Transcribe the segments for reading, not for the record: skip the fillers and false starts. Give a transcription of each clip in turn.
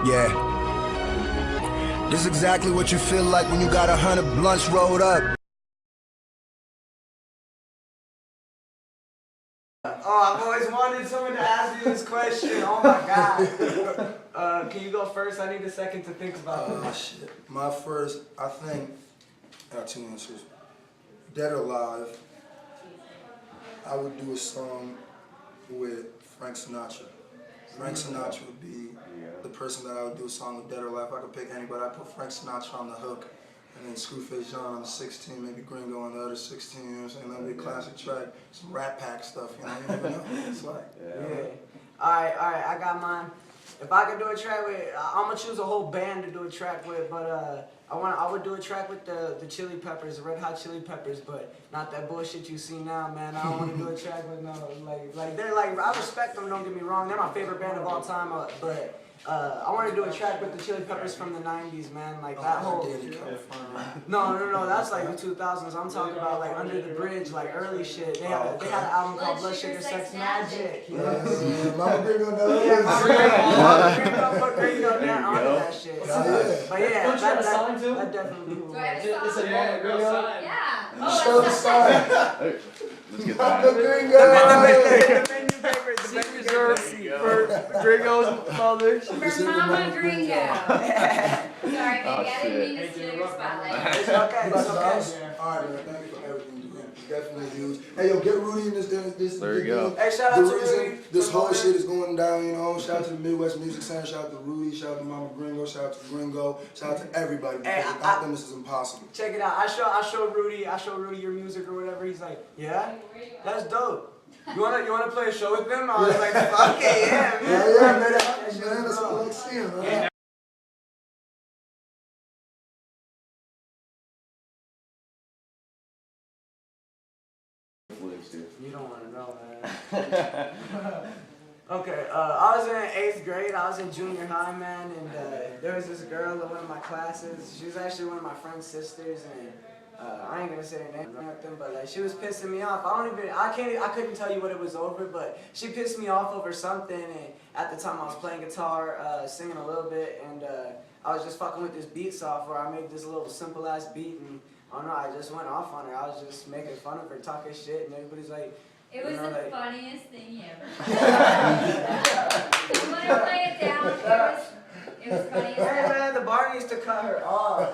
Yeah. This is exactly what you feel like when you got 100 blunts rolled up. Oh, I've always wanted someone to ask me this question. Oh my god. Can you go first? I need a second to think about this. Shit. My first, I think, I got two answers. Dead or Alive, I would do a song with Frank Sinatra. Frank Sinatra would be the person that I would do a song with, Dead or Alive. If I could pick anybody, I'd put Frank Sinatra on the hook, and then Screwface John on the 16, maybe Gringo on the other 16, you know what I'm saying? That would be a classic track. Some Rat Pack stuff, you know, you never know what it's like. Yeah. Alright, I got mine. If I could do a track with, I'm gonna choose a whole band to do a track with, but I would do a track with the Chili Peppers, the Red Hot Chili Peppers, but not that bullshit you see now, man. I don't want to do a track with no, like they're like, I respect them, don't get me wrong, they're my favorite band of all time, but I want to do a track with the Chili Peppers from the 90s, man, like that whole... No, that's like the 2000s. I'm talking about like Under the Bridge, like early shit. They had an album called Blood Sugar Sex Magic. Mama Gringo knows. Yeah, Mama Gringo put Gringo down onto that shit. But yeah, Don't you have a song too? that definitely would. Do I have a song? Yeah. Show the sign. Let's get Mama that. Gringo. The menu paper, the menu paper. For Gringo's mother. For Mama Gringo. Sorry, baby, I didn't mean to steal your spotlight. It's okay, it's okay. Alright, man, thank you for everything you're doing. It's definitely huge. Hey, yo, get Rudy in this. There you go. Hey, shout out The to reason Rudy. this whole shit is going down, you know, shout out to the Midwest Music Center, shout out to Rudy, shout out to Mama Gringo, shout out to Gringo, shout out to everybody, because without them this is impossible. Check it out. I show Rudy your music or whatever. He's like, yeah, that's dope. You wanna play a show with them? I was like, fuck it, yeah, man. Yeah, man, that's what I like seeing, man. Yeah. You don't want to know, man. Okay, I was in 8th grade. I was in junior high, man, and there was this girl in one of my classes. She was actually one of my friend's sisters, and I ain't gonna say her name or nothing, but like she was pissing me off. I couldn't tell you what it was over, but she pissed me off over something. And at the time, I was playing guitar, singing a little bit, and I was just fucking with this beat software. I made this little simple ass beat, and I don't know, I just went off on her. I was just making fun of her, talking shit, and everybody's like. It was the like, funniest thing ever. I'm gonna play it down. It was funny as Hey hell. man, the bar needs to cut her off.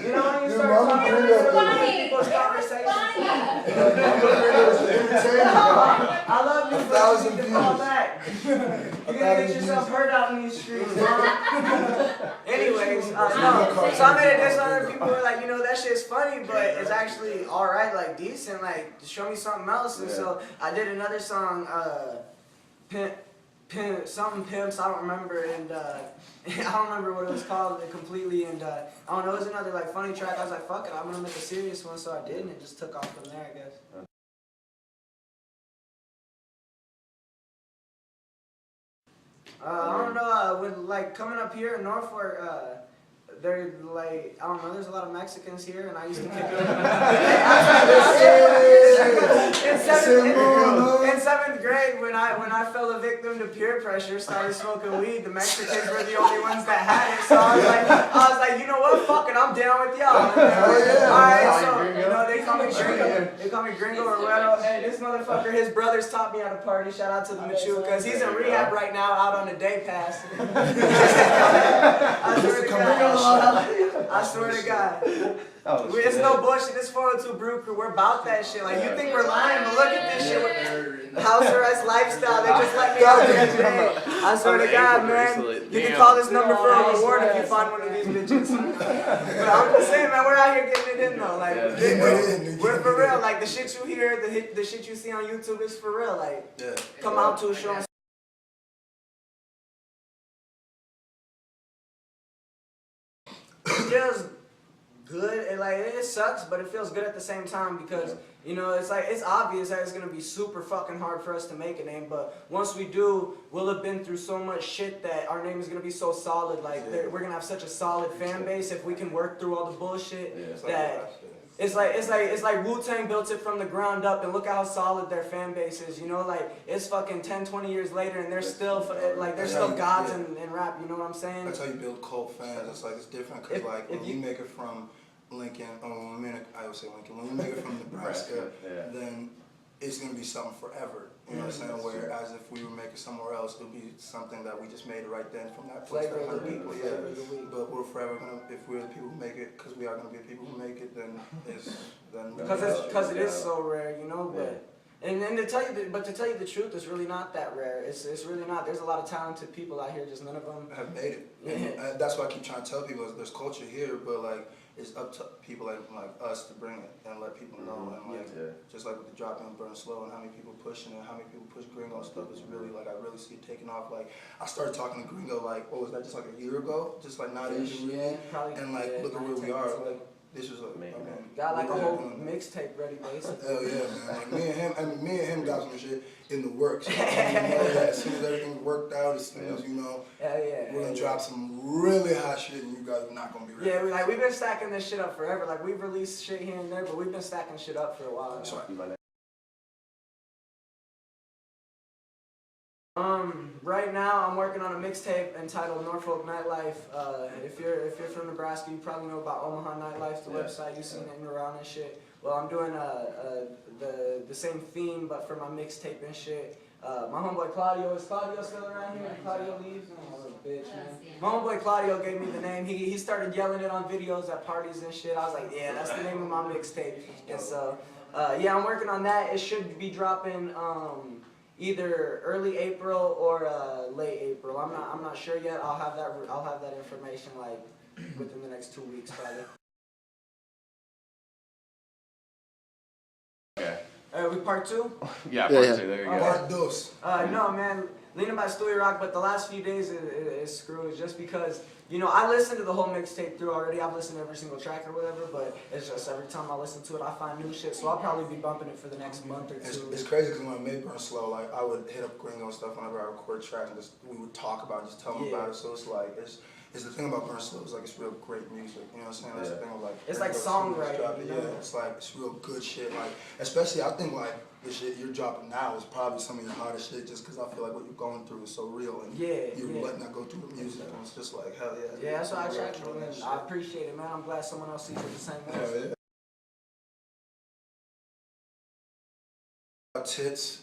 You know when you Dude, start Mama talking Gringo- about Funny. people's It was conversations. funny. I love you, but 1,000 you need to call views. back. You're gonna get yourself hurt out in these streets, huh? Anyways, no. So I made it this other people were like, you know, that shit's funny, but it's actually alright, like decent, like show me something else. And so I did another song, something pimps, I don't remember, and I don't remember what it was called completely, and I don't know, it was another like funny track. I was like, fuck it, I'm gonna make a serious one, so I did, and it just took off from there, I guess. I don't know, with like coming up here in Norfolk, they're like, I don't know, there's a lot of Mexicans here, and I used to kick it. In 7th grade, when I fell a victim to peer pressure, started smoking weed, the Mexicans were the only ones that had it, so I was like, you know what, fuck it, I'm down with y'all. Alright, so, you know, they call me Gringo. They call me Gringo or Ruedo. Hey, this motherfucker, his brothers taught me how to party. Shout out to the Machucas. He's in rehab right now, out on a day pass. I swear to God. It's no bullshit. This 402 Brew Crew, we're about that shit. Like, you think we're lying, but look at this shit. House arrest lifestyle. They just let me out the other day. I swear to God, man. You can call this number for a reward if you find one of these bitches. But I'm just saying, man, we're out here getting it in, though. Like, we're for real. Like, the shit you hear, the shit you see on YouTube is for real. Like, come out to a show. It feels good, and like it sucks, but it feels good at the same time because you know it's like it's obvious that it's gonna be super fucking hard for us to make a name, but once we do, we'll have been through so much shit that our name is gonna be so solid. Like we're gonna have such a solid fan base if we can work through all the bullshit that it's like Wu-Tang built it from the ground up, and look at how solid their fan base is. You know, like it's fucking 10, 20 years later, and they're still like they're still gods in rap. You know what I'm saying? That's how you build cult fans. It's like it's different because like when you make it from Lincoln, I would say Lincoln. When you make it from Nebraska, then it's gonna be something forever. You know what I'm saying? Whereas if we were making somewhere else, it would be something that we just made it right then from that place. Flavor of the people, week. But we're forever gonna, if we're the people who make it, because we are gonna be the people who make it, then it's because it is so rare, you know. But and to tell you the truth, it's really not that rare. It's really not. There's a lot of talented people out here, just none of them have made it. And that's why I keep trying to tell people there's culture here, but like it's up to people like us to bring it and let people know. And like just like with the drop in Burn Slow and how many people pushing it, how many people push Gringo and stuff is really like I really see it taking off. Like I started talking to Gringo like what was that, just like a year ago, just like not even really. And like look at where we are. Like this was got like a whole mixtape ready basically. Hell yeah, man. Like me and him got some shit in the works. So I know that as soon as everything's worked out, as soon as we're gonna drop some really hot shit and you guys are not gonna be ready. Yeah, we've been stacking this shit up forever. Like we've released shit here and there, but we've been stacking shit up for a while. That's right. Right now I'm working on a mixtape entitled Norfolk Nightlife. If you're from Nebraska, you probably know about Omaha Nightlife, the website. You've seen it around and shit. Well, I'm doing the same theme, but for my mixtape and shit. My homeboy Claudio, is Claudio still around here? Claudio leaves? Oh, little bitch, man. My homeboy Claudio gave me the name. He started yelling it on videos at parties and shit. I was like, yeah, that's the name of my mixtape. And so, yeah, I'm working on that. It should be dropping either early April or late April. I'm not sure yet. I'll have that information like within the next 2 weeks probably. Okay. We part 2? Yeah, part 2. There you go. Part dos. No, man. Leaning by Stewie Rock, but the last few days is Screw. Just because, you know, I listened to the whole mixtape through already. I've listened to every single track or whatever, but it's just every time I listen to it, I find new shit. So I'll probably be bumping it for the next month or 2. It's crazy because when I made Burn Slow, like I would hit up Gringo and stuff whenever I record tracks, and we would talk about it, just tell him about it. So it's like it's the thing about Burn Slow is like it's real great music. You know what I'm saying? That's the thing of like it's like songwriting. Yeah, it's like it's real good shit. Like especially I think like the shit you're dropping now is probably some of your hottest shit, just because I feel like what you're going through is so real, and you're letting that go through the music, and it's just like hell yeah. Yeah, that's why I try to. I appreciate it, man. I'm glad someone else sees it the same way. Hell yeah. Tits.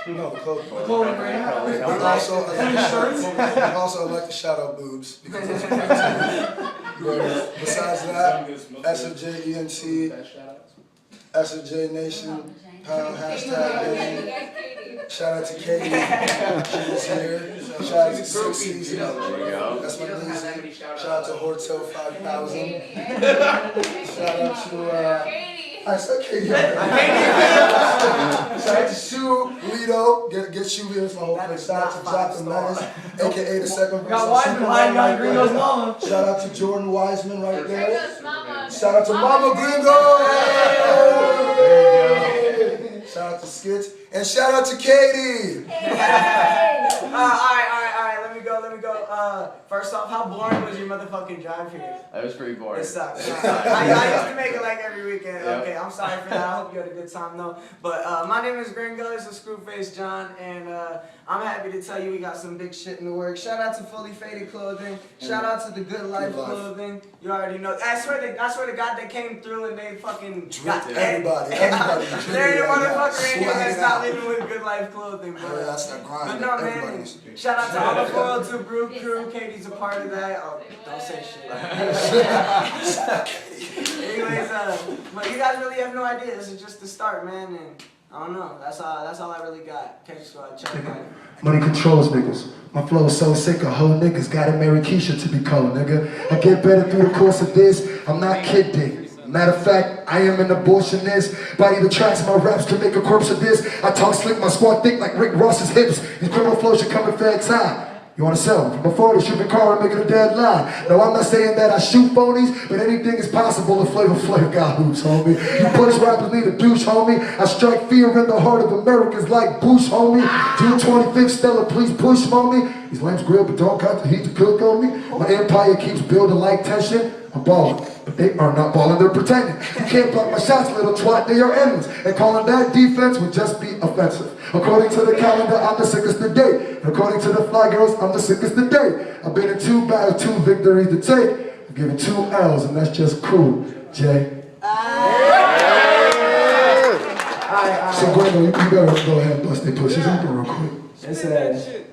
No, clothing brand. Also, I'd like to shout out boobs because those are great too. Besides that, SFJENT, SFJ Nation, pound hashtag. Shout out to Katie. She was here. Shout out to 6 Seasons. That's my music. Shout out to Hortel 5000. Shout out to I said Katie. Shout out to Shu, Lido, get Shu here for my whole place. Shout out to Jonathan Menace, aka the second verse. Got Gringo's mama. Shout out to Jordan Wiseman right there. Gringo's mama. Shout out to Mama Gringo. Shout out to Skits and shout out to Katie. Alright, let me go. First off, how boring was your motherfucking drive here? That was pretty boring. It sucked. I used to make it like every weekend. Yep. Okay, I'm sorry for that. I hope you had a good time though. But my name is Gringo. This is Screwface John, and I'm happy to tell you we got some big shit in the works. Shout out to Fully Faded Clothing. Shout out to the Good Life Clothing. You already know. I swear to God, they came through and they fucking got everybody. There ain't a motherfucker in here that's not living with Good Life Clothing, bro. That's that grind. But no, man. Shout out to all the 402 Brew crew. Katie's a part of that. Oh, don't say shit. Anyways, but you guys really have no idea. This is just the start, man. And I don't know. That's all I really got. Catch squad, check it out. Money controls niggas. My flow is so sick, a whole niggas gotta marry Keisha to be cold, nigga. I get better through the course of this. I'm not kidding. Matter of fact, I am an abortionist. Body the tracks, my raps to make a corpse of this. I talk slick, my squad thick like Rick Ross's hips. These criminal flows should come in fair time. You wanna sell them? From afar, they shoot the car and make it a dead line. No, I'm not saying that I shoot phonies, but anything is possible if Flavor got hoops, homie. You punch rappers need a douche, homie. I strike fear in the heart of Americans like Bush, homie. June 25th, Stella, please push, homie. These lamps grill, but don't cut the heat to cook on me. My empire keeps building like tension. I'm balling, but they are not balling, they're pretending. You can't block my shots, little twat, they are enemies. And calling that defense would just be offensive. According to the calendar, I'm the sickest today. And according to the fly girls, I'm the sickest today. I've been in 2 battles, 2 victories to take. I'm giving 2 L's, and that's just cool, Jay. So Gringo, you better go ahead and bust their pushes open real quick. It says,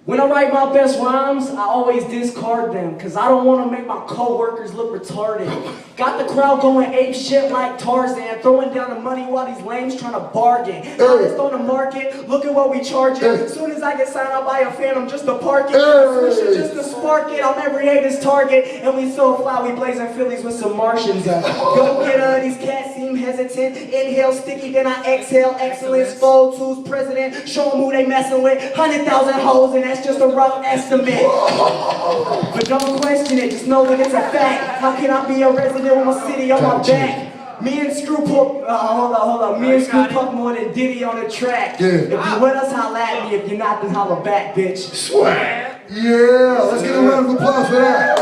when I write my best rhymes, I always discard them, cause I don't want to make my co-workers look retarded. Got the crowd going ape shit like Tarzan, throwing down the money while these lames trying to bargain. Now it's on the market, look at what we charging. As soon as I get signed, I'll buy a Phantom just to park it. Switch it just to spark it, I'm every hater's target. And we so fly, we blazing Phillies with some Martians. Go get these cats seem hesitant. Inhale sticky, then I exhale excellence. Fold tools president, show them who they messing with. 100,000 hoes and that's just a rough estimate. But don't question it, just know that it's a fact. How can I be a resident with my city on my back? Me and Scru puff, hold on. Me and Scru puff more than Diddy on the track. Yeah. If you with us, holla at me. If you're not, then holla back, bitch. Swag. Yeah, let's get a round of applause for that.